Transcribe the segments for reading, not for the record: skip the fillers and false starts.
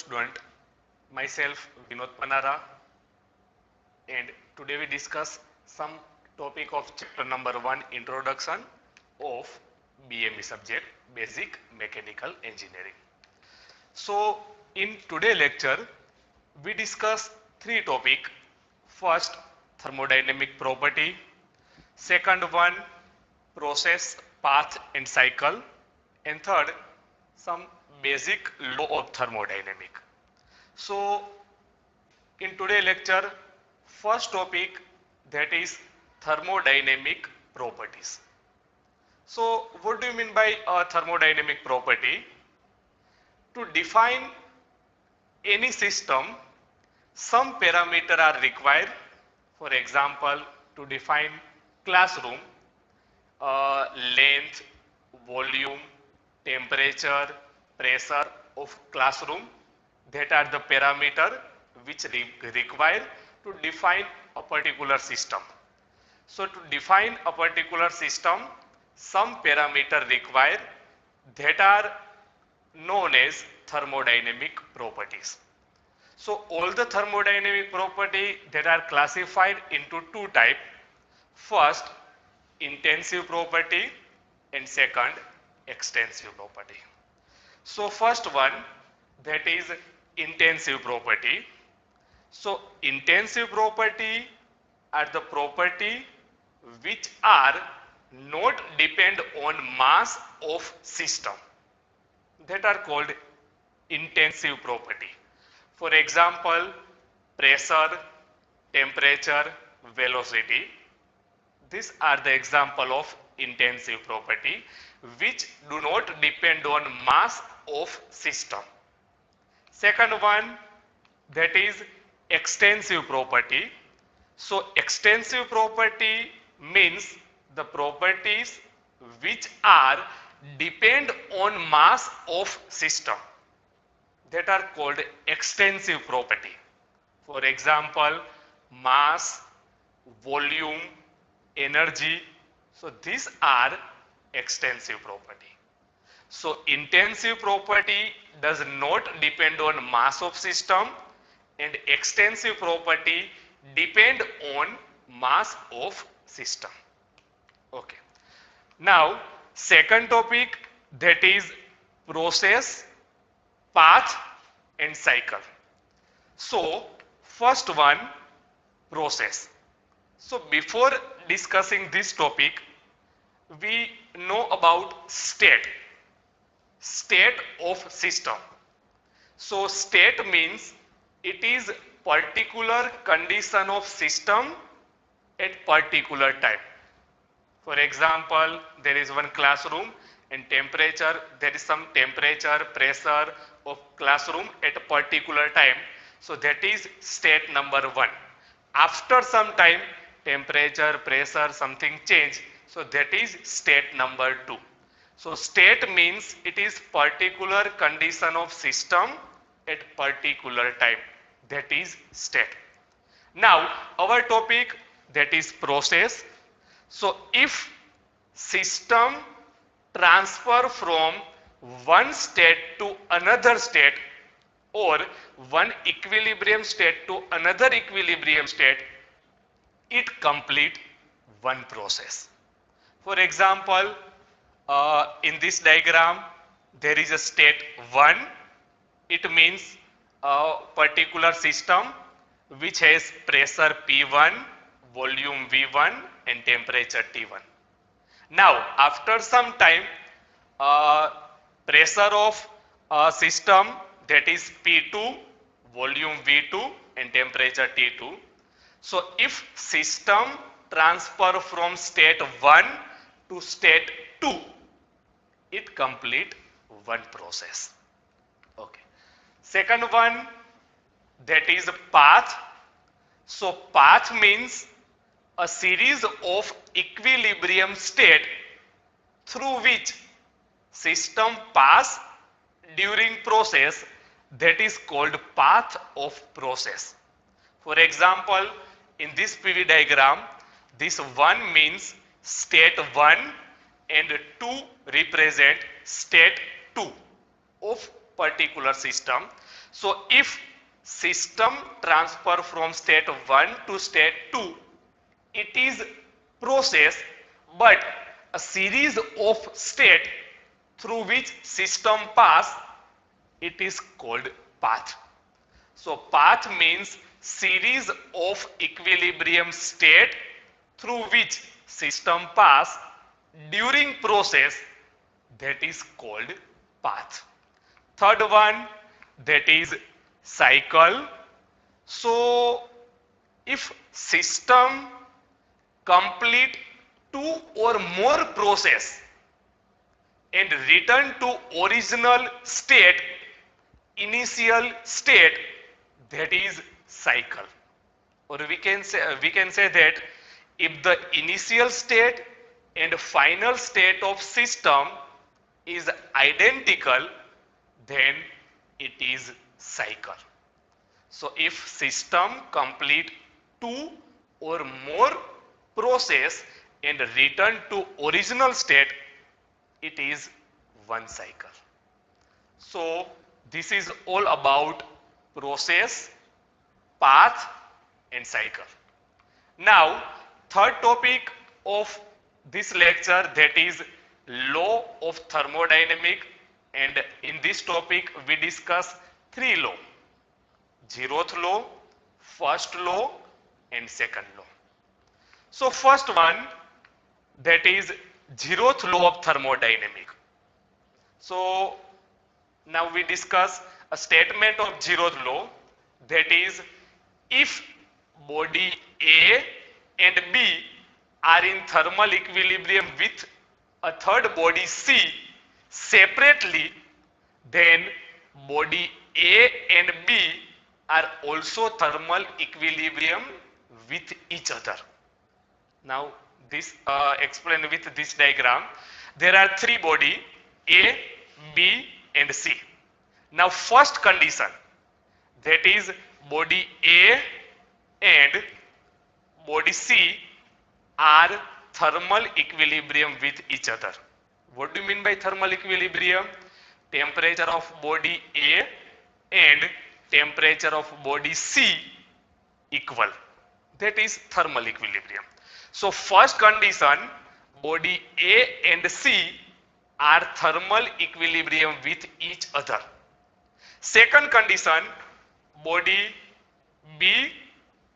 student, myself Vinod Panara, and today we discuss some topic of chapter number 1, introduction of BME subject, basic mechanical engineering. So in today lecture we discuss three topic. First, thermodynamic property. Second one, process, path and cycle. And third, some basic law of thermodynamic. So in today lecture, first topic, that is thermodynamic properties. So what do you mean by a thermodynamic property? To define any system, some parameters are required. For example, to define classroom, length, volume, temperature, pressure of classroom, that are the parameter which require to define a particular system. So to define a particular system, some parameter required that are known as thermodynamic properties. So all the thermodynamic property that are classified into two types. First, intensive property, and second, extensive property. So first one, that is intensive property. So intensive property are the property which are not depend on mass of system, that are called intensive property. For example, pressure, temperature, velocity. These are the example of intensive property which do not depend on mass of system. Second one, that is extensive property. So extensive property means the properties which are depend on mass of system, that are called extensive property. For example, mass, volume, energy. So these are extensive property. So intensive property does not depend on mass of system, and extensive property depend on mass of system. Okay. Now second topic, that is process, path and cycle. So first one, process. So before discussing this topic, we know about state of system. So state means it is particular condition of system at particular time. For example, there is one classroom and temperature, there is some temperature, pressure of classroom at a particular time. So that is state number 1. After some time, temperature, pressure, something change. So that is state number 2. So state means it is particular condition of system at particular time. That is state. Now our topic, that is process. So if system transfer from one state to another state, or one equilibrium state to another equilibrium state, it complete one process. For example, in this diagram there is a state 1. It means a particular system which has pressure P1, volume V1 and temperature T1. Now after some time, pressure of system, that is P2, volume V2 and temperature T2. So if system transfer from state 1 to state 2, it complete one process. Okay. Second one, that is path. So path means a series of equilibrium state through which system pass during process, that is called path of process. For example, in this PV diagram, this 1 means state 1 and 2 represent state 2 of particular system. So if system transfer from state 1 to state 2, it is process, but a series of state through which system pass, it is called path. So path means series of equilibrium state through which system pass during process, that is called path. Third one, that is cycle. So if system complete two or more process and return to original state, initial state, that is cycle. Or we can say that if the initial state and final state of system is identical, then it is cycle. So if system complete two or more process and return to original state, it is one cycle. So this is all about process, path and cycle. Now third topic of this lecture, that is law of thermodynamics, and in this topic we discuss three law: zeroth law, first law and second law. So first one, that is zeroth law of thermodynamics. So now we discuss a statement of zeroth law, that is if body A and B are in thermal equilibrium with a third body C separately, then body A and B are also thermal equilibrium with each other. Now this explained with this diagram. There are three body A, B and C. Now first condition, that is body A and body C are thermal equilibrium with each other. What do you mean by thermal equilibrium? Temperature of body A and temperature of body C equal. That is thermal equilibrium. So first condition, body A and C are thermal equilibrium with each other. Second condition, body B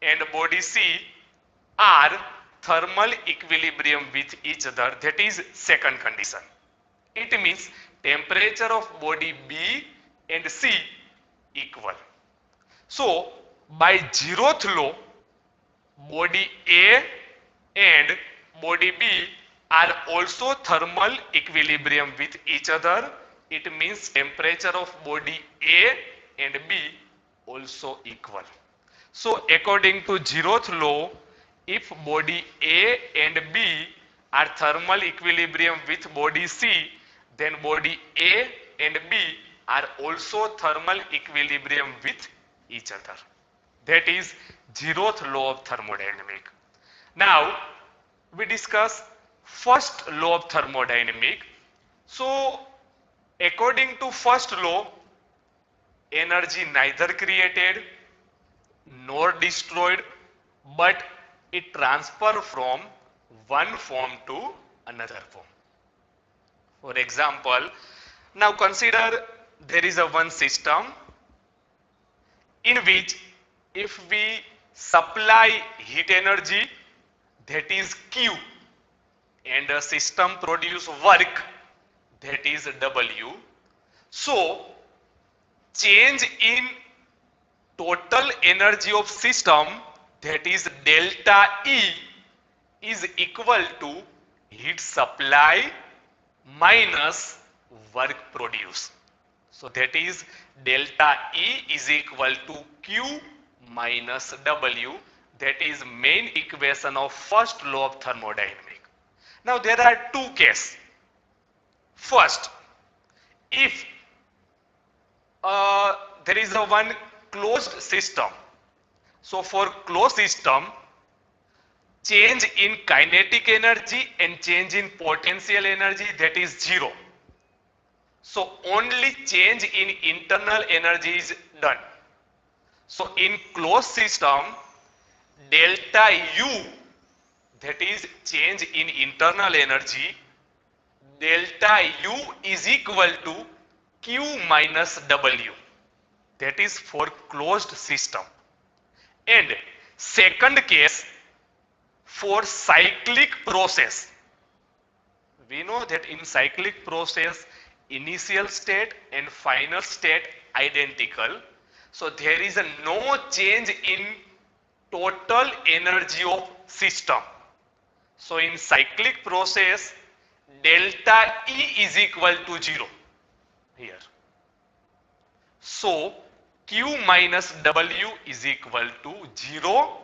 and body C are thermal equilibrium with each other. That is second condition. It means temperature of body B and C equal. So by zeroth law, body A and body B are also thermal equilibrium with each other. It means temperature of body A and B also equal. So according to zeroth law, if body A and B are thermal equilibrium with body C, then body A and B are also thermal equilibrium with each other. That is zeroth law of thermodynamics. Now we discuss first law of thermodynamics. So according to first law, energy neither created nor destroyed, but it transfers from one form to another form. For example, now consider there is a one system in which if we supply heat energy, that is Q, and the system produce work, that is W. So change in total energy of system, that is delta E, is equal to heat supply minus work produced. So that is delta E is equal to Q minus W. That is main equation of first law of thermodynamics. Now there are two cases. First, if there is a one closed system. So for closed system, change in kinetic energy and change in potential energy, that is zero. So only change in internal energy is done. So in closed system, delta U, that is change in internal energy, delta U is equal to Q minus W. That is for closed system. And second case, for cyclic process, we know that in cyclic process initial state and final state identical, so there is no change in total energy of system. So in cyclic process delta E is equal to 0 here. So Q minus W is equal to 0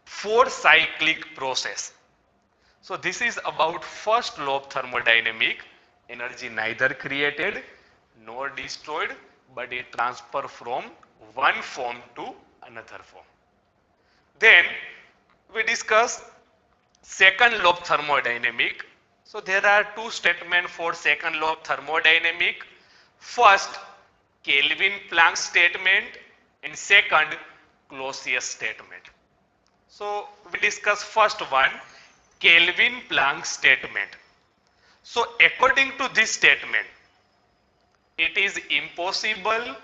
for cyclic process. So this is about first law of thermodynamics. Energy neither created nor destroyed, but it transfer from one form to another form. Then we discuss second law of thermodynamics. So there are two statements for second law of thermodynamics. First, Kelvin-Planck statement, and second, Clausius statement. So we discuss first one, Kelvin-Planck statement. So according to this statement, it is impossible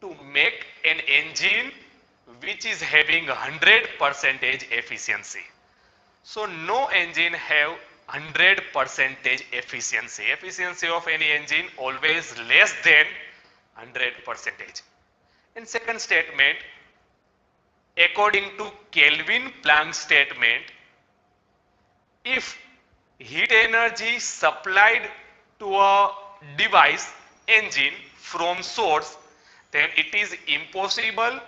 to make an engine which is having 100% efficiency. So no engine have 100% efficiency. Efficiency of any engine always less than 100%. And second statement, according to Kelvin-Planck statement, if heat energy supplied to a device engine from source, then it is impossible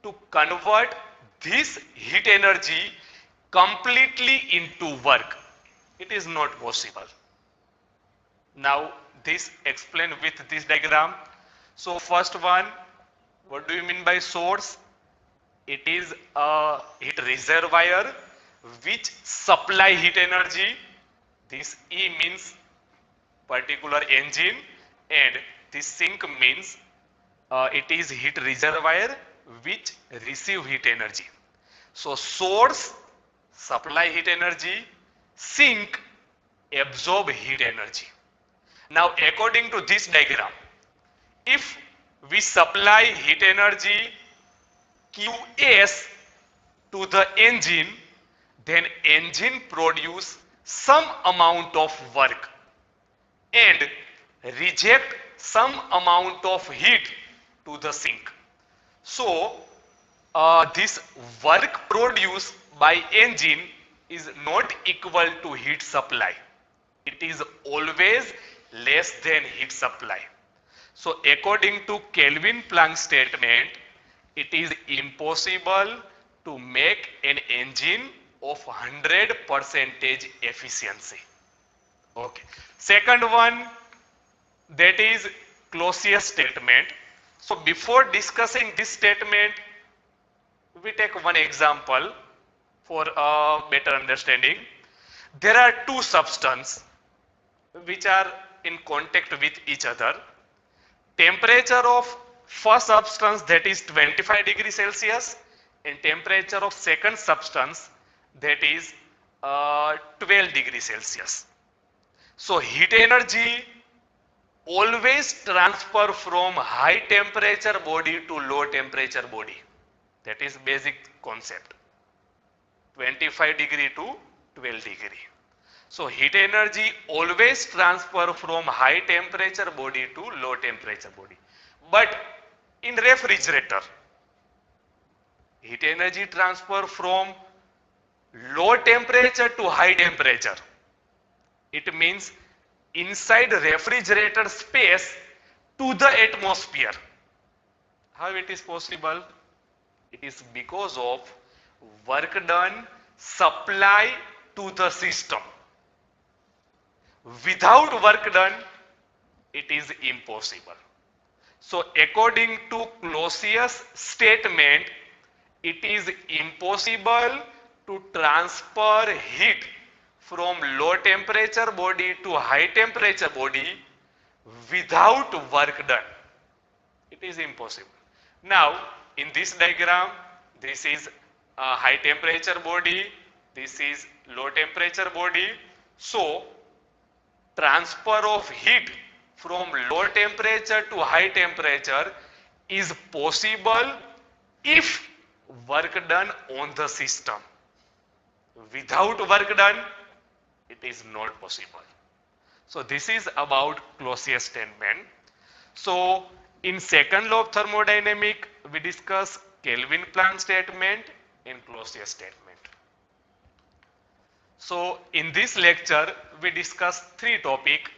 to convert this heat energy completely into work. It is not possible. Now this explained with this diagram. So first one, what do you mean by source? It is a heat reservoir which supply heat energy. This E means particular engine, and this sink means it is heat reservoir which receive heat energy. So source supply heat energy, sink absorb heat energy. Now according to this diagram, if we supply heat energy Qs to the engine, then engine produce some amount of work and reject some amount of heat to the sink. So this work produced by engine is not equal to heat supply. It is always less than heat supply. So according to Kelvin-Planck statement, it is impossible to make an engine of 100% efficiency. Okay. Second one, that is Clausius statement. So before discussing this statement, we take one example for a better understanding. There are two substances which are in contact with each other. Temperature of first substance, that is 25 degrees Celsius, and temperature of second substance, that is 12 degrees Celsius. So heat energy always transfer from high temperature body to low temperature body. That is basic concept. 25 degree to 12 degree. So heat energy always transfer from high temperature body to low temperature body. But in refrigerator, heat energy transfer from low temperature to high temperature. It means inside refrigerator space to the atmosphere. How it is possible? It is because of work done supply to the system. Without work done, it is impossible. So according to Clausius statement, it is impossible to transfer heat from low temperature body to high temperature body without work done. It is impossible. Now, in this diagram, this is a high temperature body, this is low temperature body. So, transfer of heat from low temperature to high temperature is possible if work done on the system. Without work done, it is not possible. So this is about Clausius statement. So in second law of thermodynamics, we discuss Kelvin-Planck statement and Clausius statement. So in this lecture, we discuss three topics.